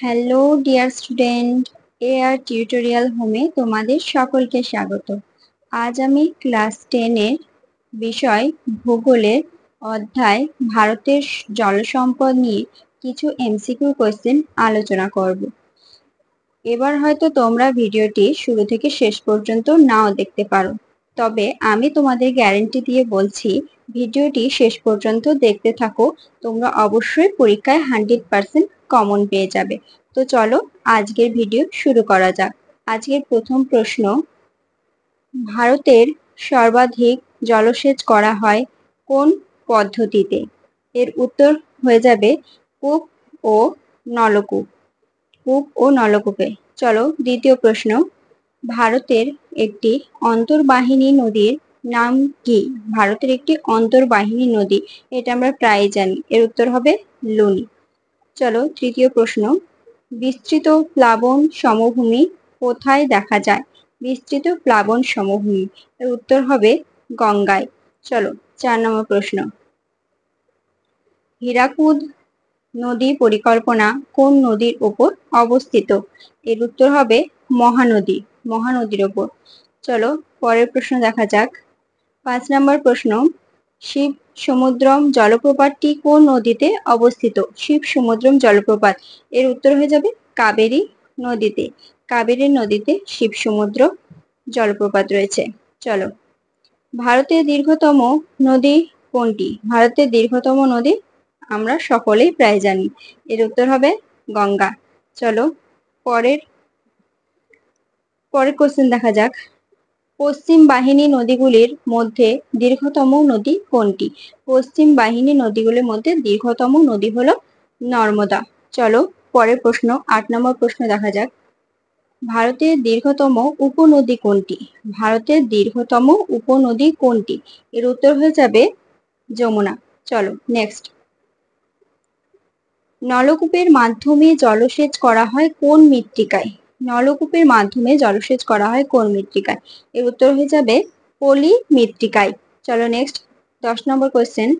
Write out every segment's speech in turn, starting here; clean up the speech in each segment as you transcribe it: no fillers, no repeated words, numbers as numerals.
Hello dear student, AR tutorial হোমে তোমাদের সকলকে স্বাগত। আজ আমি ক্লাস 10 এর বিষয় ভূগোলের অধ্যায় ভারতের জলসম্পদ নিয়ে কিছু এমসিকিউ কোয়েশ্চেন আলোচনা করব। এবার হয়তো তোমরা ভিডিওটি শুরু থেকে শেষ পর্যন্ত নাও দেখতে পারো, তবে আমি তোমাদের গ্যারান্টি দিয়ে বলছি ভিডিওটি শেষ পর্যন্ত দেখতে থাকো, তোমরা অবশ্যই পরীক্ষায় 100% কমন পেয়ে যাবে। তো চলো আজকের ভিডিও শুরু করা যাক। আজকের প্রথম প্রশ্ন, ভারতের সর্বাধিক জলসেচ করা হয় কোন পদ্ধতিতে? এর উত্তর হয়ে যাবে কূপ ও নলকূপ। কূপ ও নলকূপে। চলো দ্বিতীয় প্রশ্ন, ভারতের একটি অন্তর্বাহিনী নদীর নাম কি? ভারতের একটি অন্তর্বাহিনী নদী, এটা আমরা প্রায় জানি, এর উত্তর হবে লুনি। চলো তৃতীয় প্রশ্ন, বিস্তৃত প্লাবন সমভূমি কোথায় দেখা যায়? বিস্তৃত প্লাবন সমভূমি, এর উত্তর হবে গঙ্গায়। চলো 4 নম্বর প্রশ্ন, হীরাকুদ নদী পরিকল্পনা কোন নদীর উপর অবস্থিত? এর উত্তর হবে মহানদী, মহানদীর উপর। চলো পরের প্রশ্ন দেখা যাক। 5 নম্বর প্রশ্ন, শিব সমুদ্রম জলপ্রপাতটি কোন নদীতে অবস্থিত? শিব সমুদ্রম জলপ্রপাত, এর উত্তর হয়ে যাবে কাবেরী নদীতে। কাবেরী নদীতে শিব সমুদ্র জলপ্রপাত রয়েছে। চলো, ভারতের দীর্ঘতম নদী কোনটি? ভারতের দীর্ঘতম নদী আমরা সকলেই প্রায় জানি, এর উত্তর হবে গঙ্গা। চলো পরের কোশ্চেন দেখা যাক। পশ্চিম বাহিনী নদীগুলির মধ্যে দীর্ঘতম নদী কোনটি? পশ্চিম বাহিনী নদীগুলির মধ্যে দীর্ঘতম নদী হলো নর্মদা। চলো পরের প্রশ্ন, 8 নম্বর প্রশ্ন দেখা যাক। ভারতের দীর্ঘতম উপনদী কোনটি? ভারতের দীর্ঘতম উপনদী কোনটি? এর উত্তর হয়ে যাবে যমুনা। চলো নেক্সট, নলকূপের মাধ্যমে জলসেচ করা হয় কোন মৃত্তিকায়? নলকূপের মাধ্যমে জলসেচ করা হয় কোন মৃত্তিকায়? এর উত্তর হয়ে যাবে পলি মৃত্তিকায়। চলো নেক্সট 10 নম্বর কোয়েশ্চেন,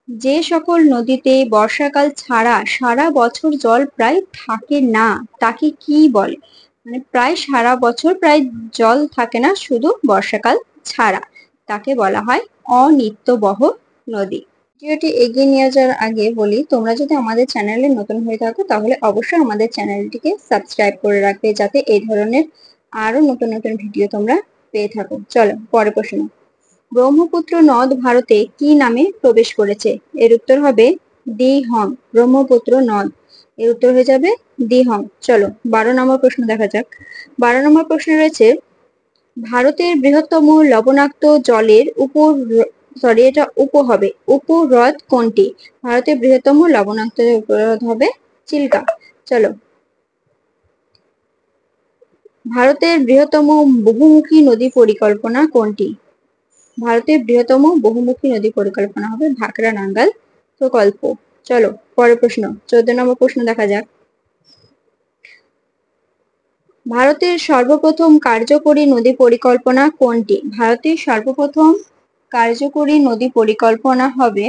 যে সকল নদীতে বর্ষাকাল ছাড়া সারা বছর জল প্রায় থাকে না তাকে কি বলে? মানে প্রায় সারা বছর প্রায় জল থাকে না, শুধু বর্ষাকাল ছাড়া, তাকে বলা হয় অনিত্যবহ নদী। ভিডিওটি এগিয়ে নিয়ে যাওয়ার আগে বলি, তোমরা যদি আমাদের চ্যানেলে নতুন হয়ে থাকো তাহলে অবশ্যই আমাদের চ্যানেলটিকে সাবস্ক্রাইব করে রাখবে, যাতে এই ধরনের আরো নতুন নতুন ভিডিও তোমরা পেয়ে থাকো। চলো পরের প্রশ্ন, ব্রহ্মপুত্র নদ ভারতে কি নামে প্রবেশ করেছে? এর উত্তর হবে দিহং। ব্রহ্মপুত্র নদ, এর উত্তর হয়ে যাবে দিহং। চলো 12 নম্বর প্রশ্ন দেখা যাক। 12 নম্বর প্রশ্ন রয়েছে, ভারতের বৃহত্তম লবণাক্ত জলের উপর এটা হবে উপহ্রদ কোনটি? ভারতের বৃহত্তম লবণাক্ত উপহ্রদ হবে চিল্কা। চলো, ভারতের বৃহত্তম বহুমুখী নদী পরিকল্পনা কোনটি? ভারতের বৃহত্তম বহুমুখী নদী পরিকল্পনা হবে ভাকরা নাঙ্গাল প্রকল্প। চলো পরের প্রশ্ন, 14 নম্বর প্রশ্ন দেখা যাক। ভারতের সর্বপ্রথম কার্যকরী নদী পরিকল্পনা কোনটি? ভারতের সর্বপ্রথম কার্যকরী নদী পরিকল্পনা হবে,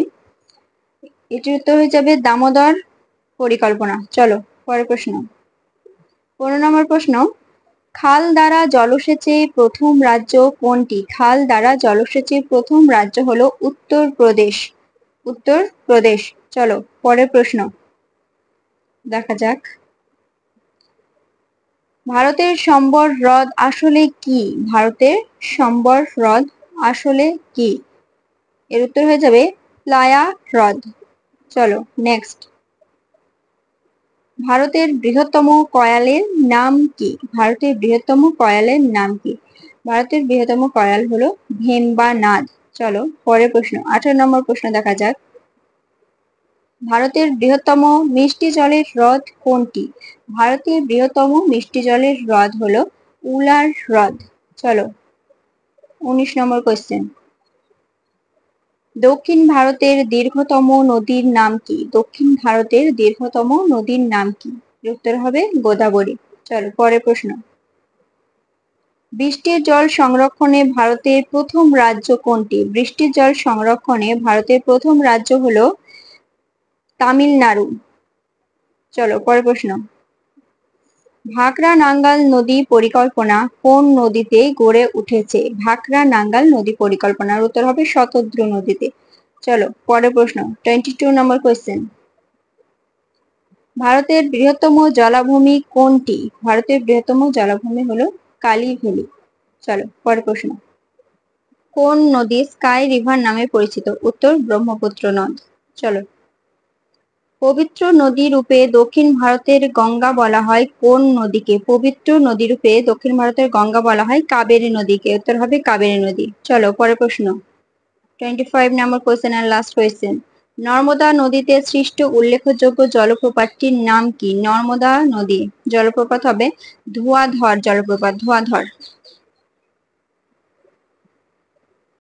এটির উত্তর হয়ে যাবে দামোদর পরিকল্পনা। চলো পরের প্রশ্ন, 15 নম্বর প্রশ্ন, খাল দ্বারা জলসেচে প্রথম রাজ্য কোনটি? খাল দ্বারা জলসেচে প্রথম রাজ্য হলো উত্তরপ্রদেশ। উত্তরপ্রদেশ। চলো পরের প্রশ্ন দেখা যাক। ভারতের সম্বর হ্রদ আসলে কি? ভারতের সম্বর হ্রদ আসলে কি? এর উত্তর হয়ে যাবে প্লায়া হ্রদ। চলো নেক্সট, ভারতের বৃহত্তম কয়ালের নাম কি? ভারতের বৃহত্তম কয়ালের নাম কি? ভারতের বৃহত্তম কয়াল হলো ভেম্বানাদ। চলো পরের প্রশ্ন, 18 নম্বর প্রশ্ন দেখা যাক। ভারতের বৃহত্তম মিষ্টি জলের হ্রদ কোনটি? ভারতের বৃহত্তম মিষ্টি জলের হ্রদ হলো উলার হ্রদ। চলো 19 নম্বর কোশ্চেন, দক্ষিণ ভারতের দীর্ঘতম নদীর নাম কি? দক্ষিণ ভারতের দীর্ঘতম নদীর নাম কি? উত্তর হবে গোদাবরী। চলো পরের প্রশ্ন, বৃষ্টির জল সংরক্ষণে ভারতের প্রথম রাজ্য কোনটি? বৃষ্টির জল সংরক্ষণে ভারতের প্রথম রাজ্য হলো তামিলনাড়ু। চলো পরের প্রশ্ন। ভাকরা নাঙ্গাল নদী পরিকল্পনা কোন নদীতে গড়ে উঠেছে? ভাকরা নাঙ্গাল নদী পরিকল্পনার উত্তর হবে শতদ্রু নদীতে। চলো পরের প্রশ্ন, 22 নম্বর কোয়েশ্চেন। ভারতের বৃহত্তম জলাভূমি কোনটি? ভারতের বৃহত্তম জলাভূমি হলো কালী ভ্যালি। চলো পরের প্রশ্ন। কোন নদী স্কাই রিভার নামে পরিচিত? উত্তর ব্রহ্মপুত্র নদ। চলো। পবিত্র নদী রূপে দক্ষিণ ভারতের গঙ্গা বলা হয় কোন নদীকে? পবিত্র নদী রূপে দক্ষিণ ভারতের গঙ্গা বলা হয় কাবেরী নদীকে। উত্তর হবে কাবেরী নদী। চলো পরের প্রশ্ন, 25 নম্বর কোয়েশ্চেন আর লাস্ট কোয়েশ্চেন। নর্মদা নদীতে সৃষ্ট উল্লেখযোগ্য জলপ্রপাতটির নাম কি? নর্মদা নদী জলপ্রপাত হবে ধোঁয়াধর জলপ্রপাত, ধোঁয়াধর।